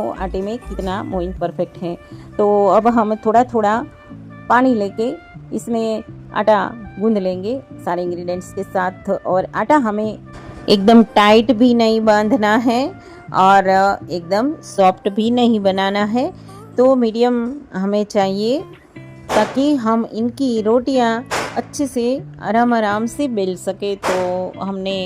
देखो आटे में कितना मोइन परफेक्ट है। तो अब हम थोड़ा थोड़ा पानी लेके इसमें आटा गूंद लेंगे सारे इंग्रेडिएंट्स के साथ। और आटा हमें एकदम टाइट भी नहीं बांधना है और एकदम सॉफ्ट भी नहीं बनाना है, तो मीडियम हमें चाहिए ताकि हम इनकी रोटियां अच्छे से आराम आराम से बेल सके। तो हमने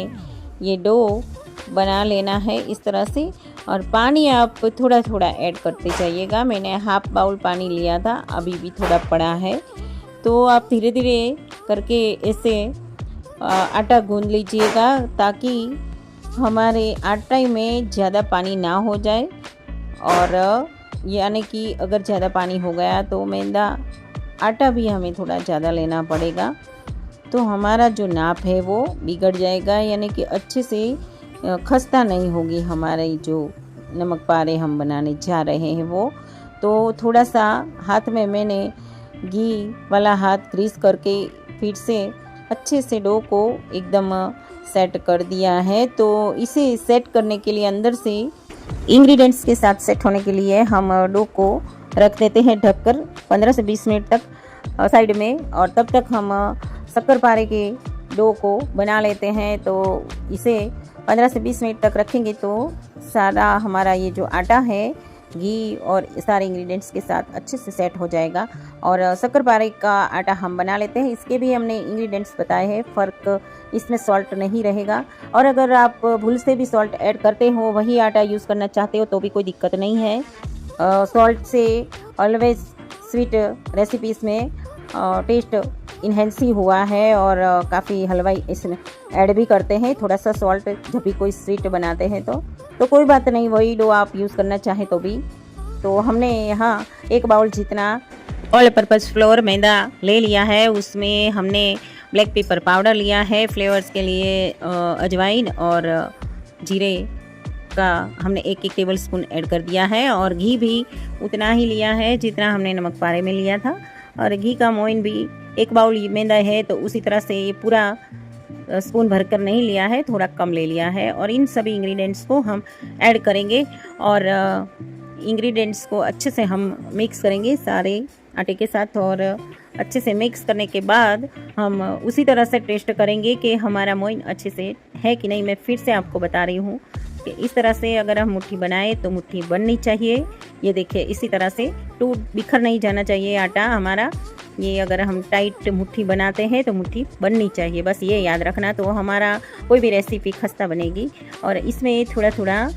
ये डो बना लेना है इस तरह से। और पानी आप थोड़ा थोड़ा ऐड करते जाइएगा। मैंने हाफ बाउल पानी लिया था, अभी भी थोड़ा पड़ा है, तो आप धीरे धीरे करके ऐसे आटा गूंद लीजिएगा ताकि हमारे आटे में ज़्यादा पानी ना हो जाए। और यानी कि अगर ज़्यादा पानी हो गया तो मैदा आटा भी हमें थोड़ा ज़्यादा लेना पड़ेगा, तो हमारा जो नाप है वो बिगड़ जाएगा, यानी कि अच्छे से खस्ता नहीं होगी हमारे जो नमक पारे हम बनाने जा रहे हैं वो। तो थोड़ा सा हाथ में मैंने घी वाला हाथ ग्रीस करके फिर से अच्छे से डो को एकदम सेट कर दिया है। तो इसे सेट करने के लिए अंदर से इंग्रेडिएंट्स के साथ सेट होने के लिए हम डो को रख देते हैं ढककर 15 से 20 मिनट तक साइड में। और तब तक हम शक्कर पारे के डो को बना लेते हैं। तो इसे 15 से 20 मिनट तक रखेंगे तो सारा हमारा ये जो आटा है घी और सारे इंग्रेडिएंट्स के साथ अच्छे से सेट हो जाएगा। और शक्कर पारे का आटा हम बना लेते हैं, इसके भी हमने इंग्रेडिएंट्स बताए हैं, फ़र्क इसमें सॉल्ट नहीं रहेगा। और अगर आप भूल से भी सॉल्ट ऐड करते हो, वही आटा यूज़ करना चाहते हो तो भी कोई दिक्कत नहीं है। सॉल्ट से ऑलवेज स्वीट रेसिपीज़ में टेस्ट इन्हेंस ही हुआ है और काफ़ी हलवाई इसमें ऐड भी करते हैं थोड़ा सा सॉल्ट जब भी कोई स्वीट बनाते हैं। तो कोई बात नहीं, वही डो आप यूज़ करना चाहें तो भी। तो हमने यहाँ 1 बाउल जितना ऑल पर्पज़ फ्लोर मैदा ले लिया है, उसमें हमने ब्लैक पेपर पाउडर लिया है, फ्लेवर्स के लिए अजवाइन और जीरे का हमने 1-1 टेबल स्पून ऐड कर दिया है। और घी भी उतना ही लिया है जितना हमने नमक पारे में लिया था। और घी का मोइन भी 1 बाउल मैदा है तो उसी तरह से ये पूरा स्पून भरकर नहीं लिया है, थोड़ा कम ले लिया है। और इन सभी इंग्रेडिएंट्स को हम ऐड करेंगे और इंग्रेडिएंट्स को अच्छे से हम मिक्स करेंगे सारे आटे के साथ। और अच्छे से मिक्स करने के बाद हम उसी तरह से टेस्ट करेंगे कि हमारा मोइन अच्छे से है कि नहीं। मैं फिर से आपको बता रही हूँ कि इस तरह से अगर हम मुट्ठी बनाएं तो मुट्ठी बननी चाहिए। ये देखिए इसी तरह से टूट बिखर नहीं जाना चाहिए आटा हमारा। ये अगर हम टाइट मुट्ठी बनाते हैं तो मुट्ठी बननी चाहिए, बस ये याद रखना। तो हमारा कोई भी रेसिपी खस्ता बनेगी। और इसमें थोड़ा थोड़ा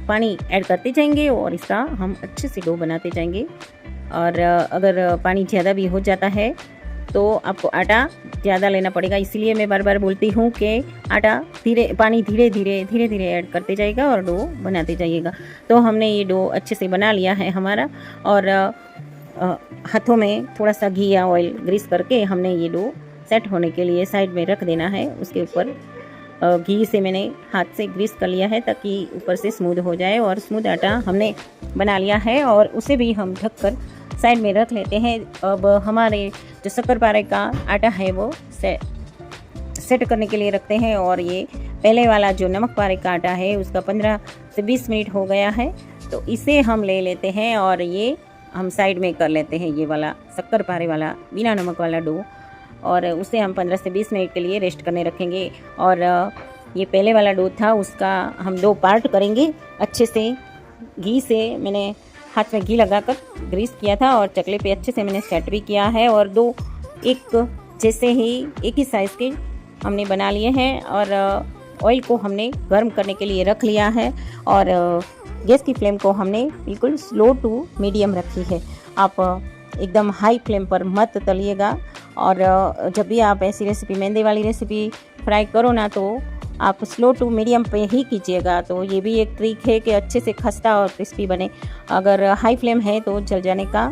पानी ऐड करते जाएंगे और इसका हम अच्छे से डो बनाते जाएंगे। और अगर पानी ज़्यादा भी हो जाता है तो आपको आटा ज़्यादा लेना पड़ेगा, इसीलिए मैं बार बार बोलती हूँ कि आटा पानी धीरे धीरे ऐड करते जाइएगा और डो बनाते जाइएगा। तो हमने ये डो अच्छे से बना लिया है हमारा। और हाथों में थोड़ा सा घी या ऑयल ग्रीस करके हमने ये डो सेट होने के लिए साइड में रख देना है। उसके ऊपर घी से मैंने हाथ से ग्रीस कर लिया है ताकि ऊपर से स्मूथ हो जाए। और स्मूथ आटा हमने बना लिया है और उसे भी हम ढककर साइड में रख लेते हैं। अब हमारे जो शक्कर पारे का आटा है वो सेट करने के लिए रखते हैं। और ये पहले वाला जो नमक पारे का आटा है उसका 15 से 20 मिनट हो गया है, तो इसे हम ले लेते हैं और ये हम साइड में कर लेते हैं। ये वाला शक्कर पारे वाला बिना नमक वाला डो, और उसे हम 15 से 20 मिनट के लिए रेस्ट करने रखेंगे। और ये पहले वाला डो था, उसका हम 2 पार्ट करेंगे। अच्छे से घी से मैंने हाथ में घी लगाकर ग्रीस किया था और चकले पे अच्छे से मैंने सेट भी किया है। और 2 एक जैसे ही एक ही साइज़ के हमने बना लिए हैं। और ऑयल को हमने गर्म करने के लिए रख लिया है। और गैस की फ्लेम को हमने बिल्कुल स्लो टू मीडियम रखी है। आप एकदम हाई फ्लेम पर मत तलिएगा। और जब भी आप ऐसी रेसिपी मैदे वाली रेसिपी फ्राई करो ना तो आप स्लो टू मीडियम पे ही कीजिएगा। तो ये भी एक ट्रिक है कि अच्छे से खस्ता और क्रिस्पी बने। अगर हाई फ्लेम है तो जल जाने का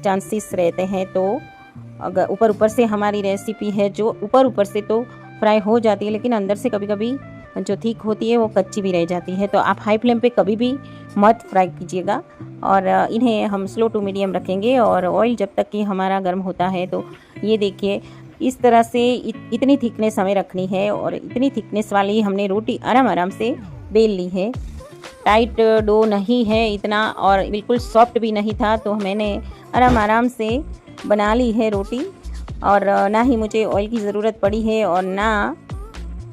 चांसेस रहते हैं। तो अगर ऊपर से हमारी रेसिपी है जो ऊपर से तो फ्राई हो जाती है, लेकिन अंदर से कभी कभी जो थिक होती है वो कच्ची भी रह जाती है। तो आप हाई फ्लेम पे कभी भी मत फ्राई कीजिएगा। और इन्हें हम स्लो टू मीडियम रखेंगे। और ऑयल जब तक कि हमारा गर्म होता है तो ये देखिए इस तरह से इतनी थिकनेस हमें रखनी है। और इतनी थिकनेस वाली हमने रोटी आराम से बेल ली है। टाइट डो नहीं है इतना, और बिल्कुल सॉफ्ट भी नहीं था। तो मैंने आराम से बना ली है रोटी, और ना ही मुझे ऑयल की ज़रूरत पड़ी है और ना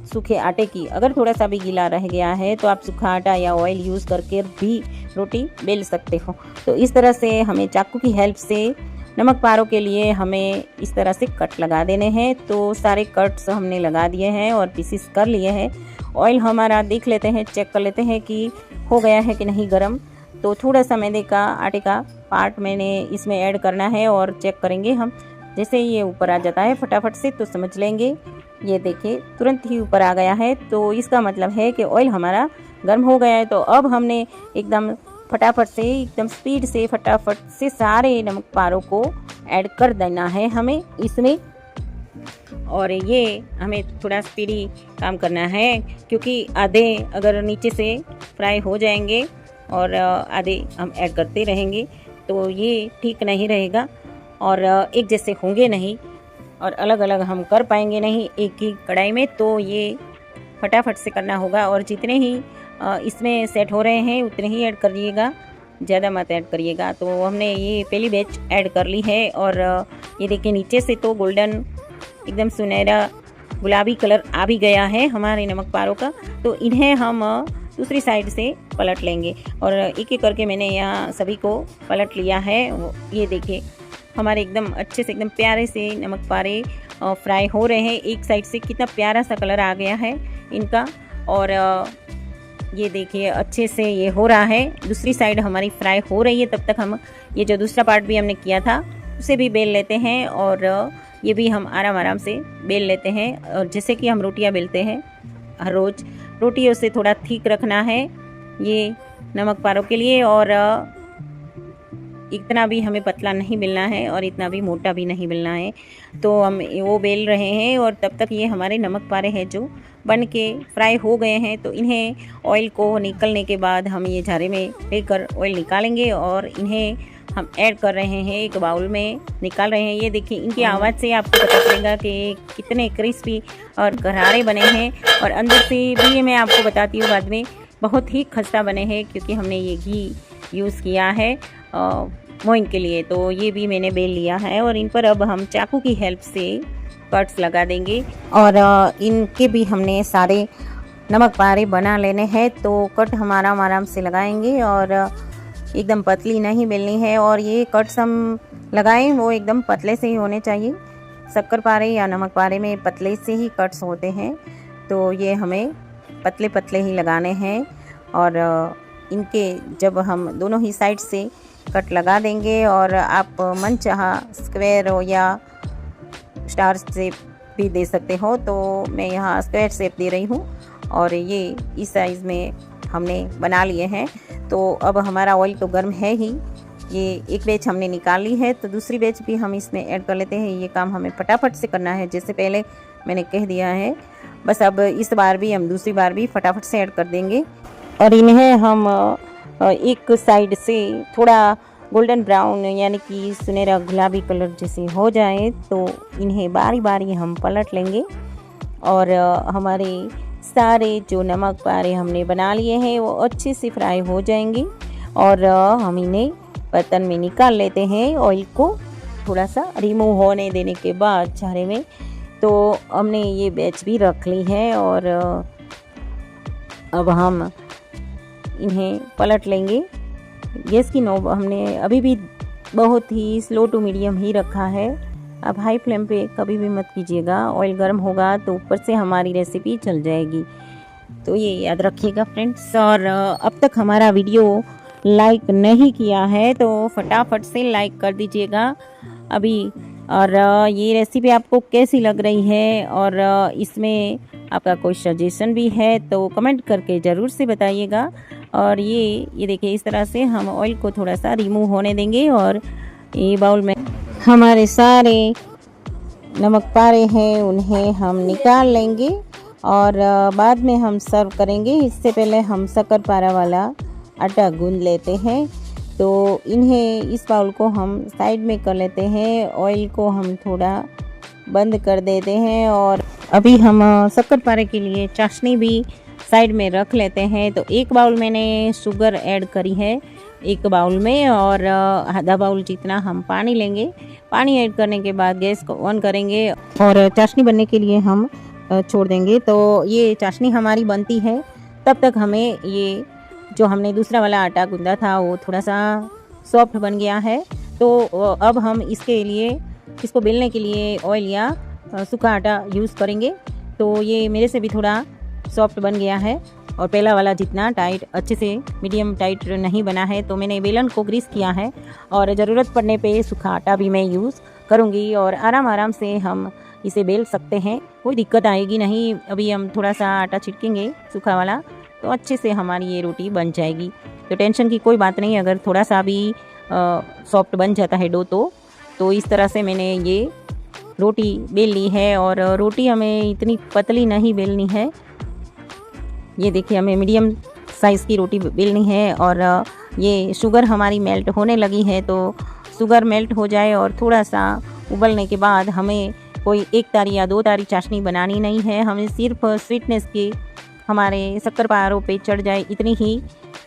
सूखे आटे की। अगर थोड़ा सा भी गीला रह गया है तो आप सूखा आटा या ऑयल यूज़ करके भी रोटी बेल सकते हो। तो इस तरह से हमें चाकू की हेल्प से नमक पारों के लिए हमें इस तरह से कट लगा देने हैं। तो सारे कट्स हमने लगा दिए हैं और पीसीस कर लिए हैं। ऑयल हमारा देख लेते हैं, चेक कर लेते हैं कि हो गया है कि नहीं गरम। तो थोड़ा सा मैदे का आटे का पार्ट मैंने इसमें ऐड करना है और चेक करेंगे हम। जैसे ये ऊपर आ जाता है फटाफट से तो समझ लेंगे। ये देखिए तुरंत ही ऊपर आ गया है, तो इसका मतलब है कि ऑयल हमारा गर्म हो गया है। तो अब हमने एकदम फटाफट से, एकदम स्पीड से, फटाफट से सारे नमक पारों को ऐड कर देना है हमें इसमें। और ये हमें थोड़ा स्पीडी काम करना है, क्योंकि आधे अगर नीचे से फ्राई हो जाएंगे और आधे हम ऐड करते रहेंगे तो ये ठीक नहीं रहेगा और एक जैसे होंगे नहीं और अलग अलग हम कर पाएंगे नहीं एक ही कढ़ाई में। तो ये फटाफट से करना होगा और जितने ही इसमें सेट हो रहे हैं उतने ही ऐड करिएगा, ज़्यादा मत ऐड करिएगा। तो हमने ये पहली बैच ऐड कर ली है और ये देखिए नीचे से तो गोल्डन एकदम सुनहरा गुलाबी कलर आ भी गया है हमारे नमक पारों का। तो इन्हें हम दूसरी साइड से पलट लेंगे और एक एक करके मैंने यहाँ सभी को पलट लिया है। ये देखिए हमारे एकदम अच्छे से, एकदम प्यारे से नमक पारे फ्राई हो रहे हैं। एक साइड से कितना प्यारा सा कलर आ गया है इनका, और ये देखिए अच्छे से ये हो रहा है। दूसरी साइड हमारी फ्राई हो रही है, तब तक हम ये जो दूसरा पार्ट भी हमने किया था उसे भी बेल लेते हैं और ये भी हम आराम से बेल लेते हैं। और जैसे कि हम रोटियां बेलते हैं हर रोज़, रोटियों से थोड़ा ठीक रखना है ये नमक पारों के लिए, और इतना भी हमें पतला नहीं बेलना है और इतना भी मोटा भी नहीं बेलना है। तो हम वो बेल रहे हैं और तब तक ये हमारे नमक पारे हैं जो बन के फ्राई हो गए हैं। तो इन्हें ऑयल को निकलने के बाद हम ये झारे में लेकर ऑयल निकालेंगे और इन्हें हम ऐड कर रहे हैं, एक बाउल में निकाल रहे हैं। ये देखिए इनकी आवाज़ से आपको पता चलेगा कि कितने क्रिस्पी और करारे बने हैं, और अंदर से भी मैं आपको बताती हूँ बाद में, बहुत ही खस्ता बने हैं क्योंकि हमने ये घी यूज़ किया है मोइन के लिए। तो ये भी मैंने बेल लिया है और इन पर अब हम चाकू की हेल्प से कट्स लगा देंगे और इनके भी हमने सारे नमक पारे बना लेने हैं। तो कट हम आराम से लगाएंगे और एकदम पतली नहीं बेलनी है, और ये कट्स हम लगाएं वो एकदम पतले से ही होने चाहिए। शक्कर पारे या नमक पारे में पतले से ही कट्स होते हैं, तो ये हमें पतले पतले ही लगाने हैं। और इनके जब हम दोनों ही साइड से कट लगा देंगे, और आप मनचाहा स्क्वायर हो या स्टार शेप भी दे सकते हो, तो मैं यहाँ स्क्वायर शेप दे रही हूँ और ये इस साइज़ में हमने बना लिए हैं। तो अब हमारा ऑयल तो गर्म है ही, ये एक बैच हमने निकाल ली है, तो दूसरी बैच भी हम इसमें ऐड कर लेते हैं। ये काम हमें फटाफट से करना है, जैसे पहले मैंने कह दिया है। बस अब इस बार भी हम दूसरी बार भी फटाफट से ऐड कर देंगे और इन्हें हम एक साइड से थोड़ा गोल्डन ब्राउन यानी कि सुनहरा गुलाबी कलर जैसे हो जाए तो इन्हें बारी बारी हम पलट लेंगे। और हमारे सारे जो नमक पारे हमने बना लिए हैं वो अच्छे से फ्राई हो जाएंगे और हम इन्हें बर्तन में निकाल लेते हैं। ऑयल को थोड़ा सा रिमूव होने देने के बाद चारे में, तो हमने ये बैच भी रख ली है और अब हम इन्हें पलट लेंगे। गैस की नोब हमने अभी भी बहुत ही स्लो टू मीडियम ही रखा है। अब हाई फ्लेम पे कभी भी मत कीजिएगा, ऑयल गर्म होगा तो ऊपर से हमारी रेसिपी चल जाएगी, तो ये याद रखिएगा फ्रेंड्स। और अब तक हमारा वीडियो लाइक नहीं किया है तो फटाफट से लाइक कर दीजिएगा अभी। और ये रेसिपी आपको कैसी लग रही है और इसमें आपका कोई सजेशन भी है तो कमेंट करके ज़रूर से बताइएगा। और ये देखिए इस तरह से हम ऑयल को थोड़ा सा रिमूव होने देंगे और ये बाउल में हमारे सारे नमक पारे हैं उन्हें हम निकाल लेंगे और बाद में हम सर्व करेंगे। इससे पहले हम शक्कर पारा वाला आटा गूंद लेते हैं, तो इन्हें इस बाउल को हम साइड में कर लेते हैं। ऑयल को हम थोड़ा बंद कर देते हैं और अभी हम शक्कर पारे के लिए चाशनी भी साइड में रख लेते हैं। तो एक बाउल मैंने शुगर ऐड करी है एक बाउल में, और आधा बाउल जितना हम पानी लेंगे। पानी ऐड करने के बाद गैस को ऑन करेंगे और चाशनी बनने के लिए हम छोड़ देंगे। तो ये चाशनी हमारी बनती है तब तक हमें ये जो हमने दूसरा वाला आटा गूंदा था वो थोड़ा सा सॉफ्ट बन गया है। तो अब हम इसके लिए इसको बेलने के लिए ऑयल या सूखा आटा यूज़ करेंगे। तो ये मेरे से भी थोड़ा सॉफ्ट बन गया है और पहला वाला जितना टाइट अच्छे से मीडियम टाइट नहीं बना है। तो मैंने बेलन को ग्रीस किया है और ज़रूरत पड़ने पे सूखा आटा भी मैं यूज़ करूँगी और आराम से हम इसे बेल सकते हैं, कोई दिक्कत आएगी नहीं। अभी हम थोड़ा सा आटा छिड़केंगे सूखा वाला तो अच्छे से हमारी ये रोटी बन जाएगी। तो टेंशन की कोई बात नहीं, अगर थोड़ा सा भी सॉफ्ट बन जाता है डो तो इस तरह से मैंने ये रोटी बेल ली है। और रोटी हमें इतनी पतली नहीं बेलनी है, ये देखिए हमें मीडियम साइज़ की रोटी बेलनी है। और ये शुगर हमारी मेल्ट होने लगी है, तो शुगर मेल्ट हो जाए और थोड़ा सा उबलने के बाद हमें कोई 1 तारी या 2 तारी चाशनी बनानी नहीं है। हमें सिर्फ स्वीटनेस की हमारे शक्कर पारों पे चढ़ जाए इतनी ही,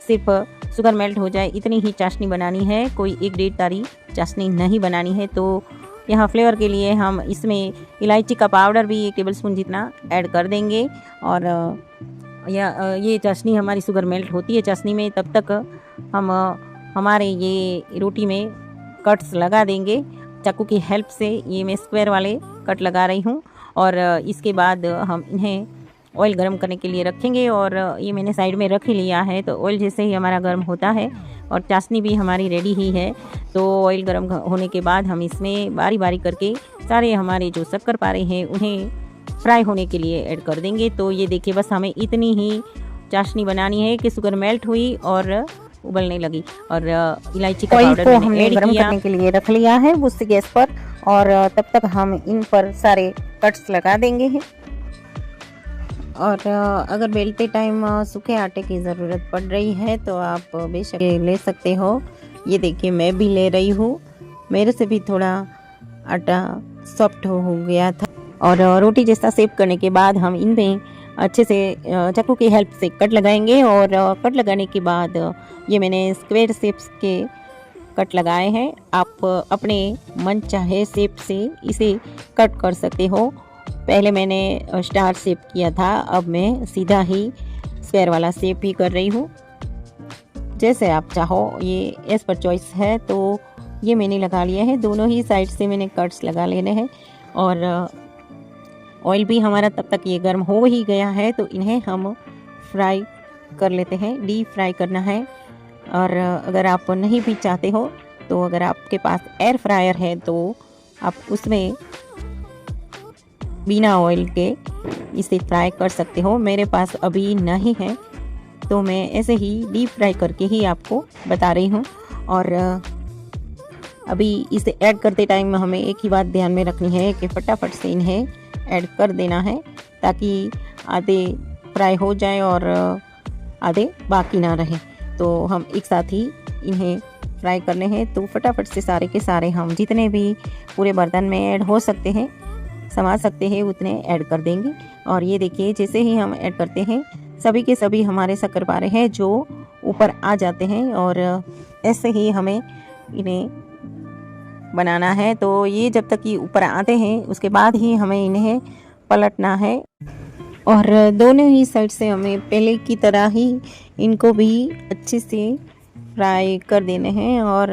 सिर्फ शुगर मेल्ट हो जाए इतनी ही चाशनी बनानी है, कोई 1-1.5 तारी चाशनी नहीं बनानी है। तो यहाँ फ्लेवर के लिए हम इसमें इलायची का पाउडर भी 1 टेबलस्पून जितना ऐड कर देंगे। और ये चाशनी हमारी शुगर मेल्ट होती है चाशनी में, तब तक हम हमारे ये रोटी में कट्स लगा देंगे चाकू की हेल्प से। ये मैं स्क्वायर वाले कट लगा रही हूँ और इसके बाद हम इन्हें ऑयल गरम करने के लिए रखेंगे। और ये मैंने साइड में रख ही लिया है। तो ऑयल जैसे ही हमारा गर्म होता है और चाशनी भी हमारी रेडी ही है, तो ऑयल गर्म होने के बाद हम इसमें बारी बारी करके सारे हमारे जो शक्कर पारे हैं उन्हें फ्राई होने के लिए ऐड कर देंगे। तो ये देखिए बस हमें इतनी ही चाशनी बनानी है कि शुगर मेल्ट हुई और उबलने लगी। और इलायची का पाउडर को मैंने हमने ऐड गरम किया करने के लिए रख लिया है उस गैस पर, और तब तक हम इन पर सारे कट्स लगा देंगे हैं। और अगर बेलते टाइम सूखे आटे की ज़रूरत पड़ रही है तो आप बेशक ले सकते हो। ये देखिए मैं भी ले रही हूँ, मेरे से भी थोड़ा आटा सॉफ्ट हो गया था। और रोटी जैसा सेक करने के बाद हम इनमें अच्छे से चाकू की हेल्प से कट लगाएंगे। और कट लगाने के बाद ये मैंने स्क्वायर शेप्स के कट लगाए हैं। आप अपने मन चाहे शेप से इसे कट कर सकते हो। पहले मैंने स्टार शेप किया था, अब मैं सीधा ही स्क्वायर वाला शेप ही कर रही हूँ। जैसे आप चाहो, ये एज पर चॉइस है। तो ये मैंने लगा लिया है, दोनों ही साइड से मैंने कट्स लगा लेने हैं। और ऑयल भी हमारा तब तक ये गर्म हो ही गया है, तो इन्हें हम फ्राई कर लेते हैं, डीप फ्राई करना है। और अगर आप नहीं भी चाहते हो तो अगर आपके पास एयर फ्रायर है तो आप उसमें बिना ऑयल के इसे फ्राई कर सकते हो। मेरे पास अभी नहीं है तो मैं ऐसे ही डीप फ्राई करके ही आपको बता रही हूँ। और अभी इसे ऐड करते टाइम हमें एक ही बात ध्यान में रखनी है कि फटाफट से इन्हें ऐड कर देना है, ताकि आधे फ्राई हो जाए और आधे बाकी ना रहे। तो हम एक साथ ही इन्हें फ्राई करने हैं, तो फटाफट से सारे के सारे हम जितने भी पूरे बर्तन में ऐड हो सकते हैं, समा सकते हैं, उतने ऐड कर देंगे। और ये देखिए जैसे ही हम ऐड करते हैं सभी के सभी हमारे शक्करपारे हैं जो ऊपर आ जाते हैं। और ऐसे ही हमें इन्हें बनाना है। तो ये जब तक कि ऊपर आते हैं उसके बाद ही हमें इन्हें पलटना है। और दोनों ही साइड से हमें पहले की तरह ही इनको भी अच्छे से फ्राई कर देने हैं। और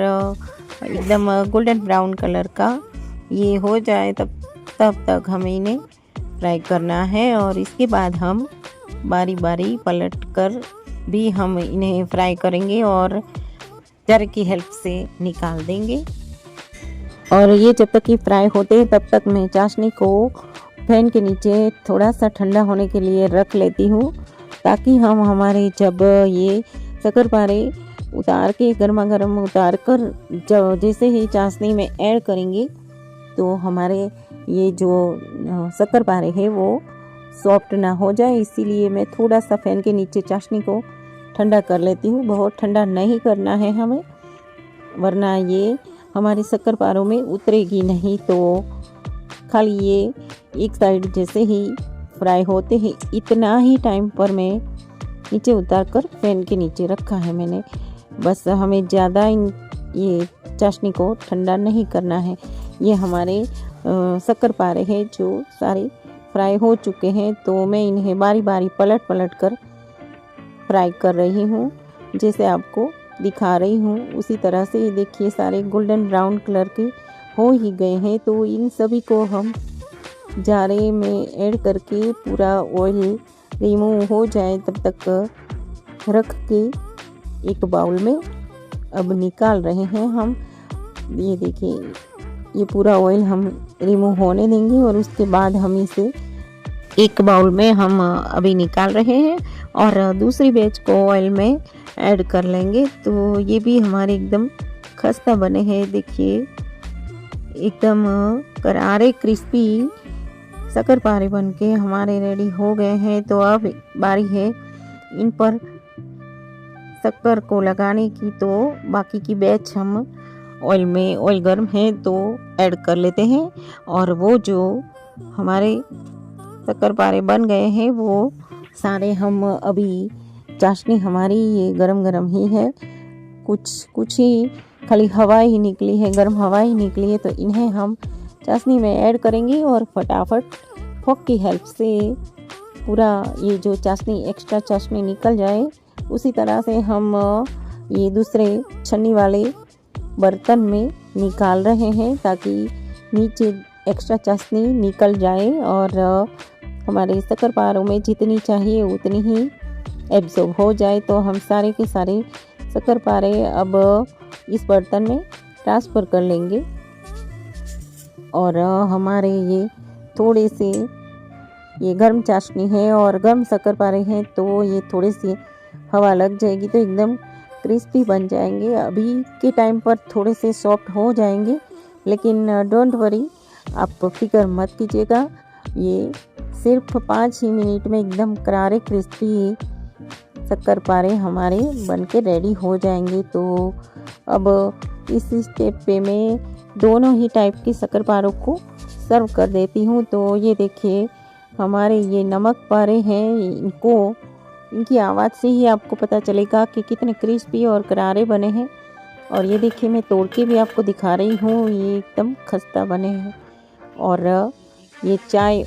एकदम गोल्डन ब्राउन कलर का ये हो जाए तब तक हमें इन्हें फ्राई करना है। और इसके बाद हम बारी बारी पलट कर भी हम इन्हें फ्राई करेंगे और जार की हेल्प से निकाल देंगे। और ये जब तक कि फ्राई होते हैं तब तक मैं चाशनी को फैन के नीचे थोड़ा सा ठंडा होने के लिए रख लेती हूँ, ताकि हम हमारे जब ये शक्करपारे उतार के गर्मा गर्म उतार कर जैसे ही चाशनी में ऐड करेंगे तो हमारे ये जो शक्करपारे है वो सॉफ्ट ना हो जाए। इसीलिए मैं थोड़ा सा फैन के नीचे चाशनी को ठंडा कर लेती हूँ। बहुत ठंडा नहीं करना है हमें, वरना ये हमारे शक्करपारों में उतरेगी नहीं। तो खाली ये एक साइड जैसे ही फ्राई होते हैं इतना ही टाइम पर मैं नीचे उतार कर फैन के नीचे रखा है मैंने। बस हमें ज़्यादा ये चाशनी को ठंडा नहीं करना है। ये हमारे शक्करपारे हैं जो सारे फ्राई हो चुके हैं, तो मैं इन्हें बारी बारी पलट पलट कर फ्राई कर रही हूँ। जैसे आपको दिखा रही हूँ उसी तरह से ये देखिए सारे गोल्डन ब्राउन कलर के हो ही गए हैं। तो इन सभी को हम जारे में ऐड करके पूरा ऑयल रिमूव हो जाए तब तक रख के एक बाउल में अब निकाल रहे हैं हम। ये देखिए ये पूरा ऑयल हम रिमूव होने देंगे और उसके बाद हम इसे एक बाउल में हम अभी निकाल रहे हैं और दूसरी बैच को ऑयल में ऐड कर लेंगे। तो ये भी हमारे एकदम खस्ता बने हैं। देखिए एकदम करारे क्रिस्पी शक्करपारे बन के हमारे रेडी हो गए हैं। तो अब बारी है इन पर शक्कर को लगाने की। तो बाकी की बैच हम ऑयल गर्म है तो ऐड कर लेते हैं और वो जो हमारे शक्करपारे बन गए हैं वो सारे हम अभी चाशनी हमारी ये गरम गरम ही है, कुछ ही खाली हवा ही निकली है, गर्म हवा ही निकली है। तो इन्हें हम चाशनी में ऐड करेंगे और फटाफट फोक की हेल्प से पूरा ये जो चाशनी एक्स्ट्रा चाशनी निकल जाए उसी तरह से हम ये दूसरे छन्नी वाले बर्तन में निकाल रहे हैं ताकि नीचे एक्स्ट्रा चाशनी निकल जाए और हमारे शक्करपारों में जितनी चाहिए उतनी ही एब्जॉर्ब हो जाए। तो हम सारे के सारे शक्करपारे अब इस बर्तन में ट्रांसफ़र कर लेंगे और हमारे ये थोड़े से ये गर्म चाशनी है और गर्म शक्करपारे हैं तो ये थोड़ी सी हवा लग जाएगी तो एकदम क्रिस्पी बन जाएंगे। अभी के टाइम पर थोड़े से सॉफ्ट हो जाएंगे, लेकिन डोंट वरी, आप फिक्र मत कीजिएगा। ये सिर्फ 5 ही मिनट में एकदम करारे क्रिस्पी शक्करपारे हमारे बनके रेडी हो जाएंगे। तो अब इस स्टेप पे मैं दोनों ही टाइप के शक्करपारों को सर्व कर देती हूँ। तो ये देखिए हमारे ये नमक पारे हैं, इनकी आवाज़ से ही आपको पता चलेगा कि कितने क्रिस्पी और करारे बने हैं। और ये देखिए मैं तोड़ के भी आपको दिखा रही हूँ, ये एकदम खस्ता बने हैं। और ये चाय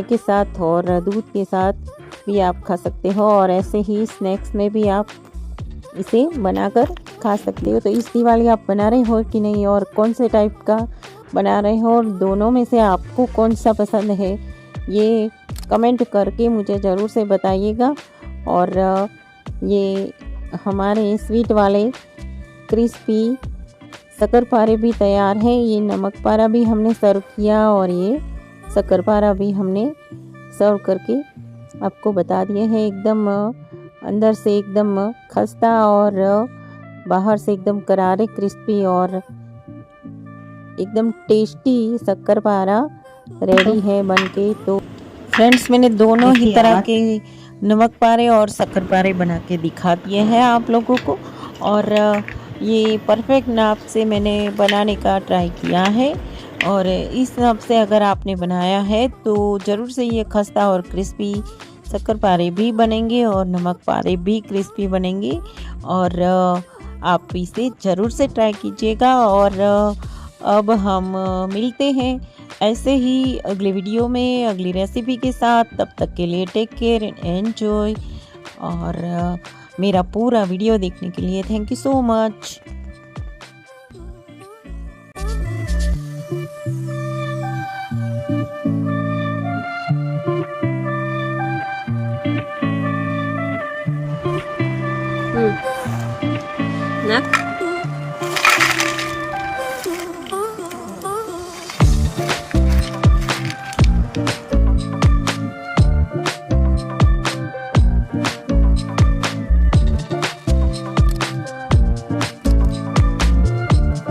के साथ और दूध के साथ भी आप खा सकते हो और ऐसे ही स्नैक्स में भी आप इसे बनाकर खा सकते हो। तो इस दिवाली आप बना रहे हो कि नहीं और कौन से टाइप का बना रहे हो और दोनों में से आपको कौन सा पसंद है ये कमेंट करके मुझे ज़रूर से बताइएगा। और ये हमारे स्वीट वाले क्रिस्पी शक्करपारे भी तैयार है। ये नमक पारा भी हमने सर्व किया और ये शक्करपारा भी हमने सर्व करके आपको बता दिए हैं। एकदम अंदर से एकदम खस्ता और बाहर से एकदम करारे क्रिस्पी और एकदम टेस्टी शक्करपारा रेडी है बनके। तो फ्रेंड्स मैंने दोनों ही तरह के नमक पारे और शक्करपारे बना के दिखा दिए हैं आप लोगों को और ये परफेक्ट नाप से मैंने बनाने का ट्राई किया है। और इस नाप से अगर आपने बनाया है तो ज़रूर से ये खस्ता और क्रिस्पी शक्करपारे भी बनेंगे और नमक पारे भी क्रिस्पी बनेंगे। और आप इसे ज़रूर से ट्राई कीजिएगा। और अब हम मिलते हैं ऐसे ही अगले वीडियो में अगली रेसिपी के साथ। तब तक के लिए टेक केयर एंड एन्जॉय। और मेरा पूरा वीडियो देखने के लिए thank you so much. Nak?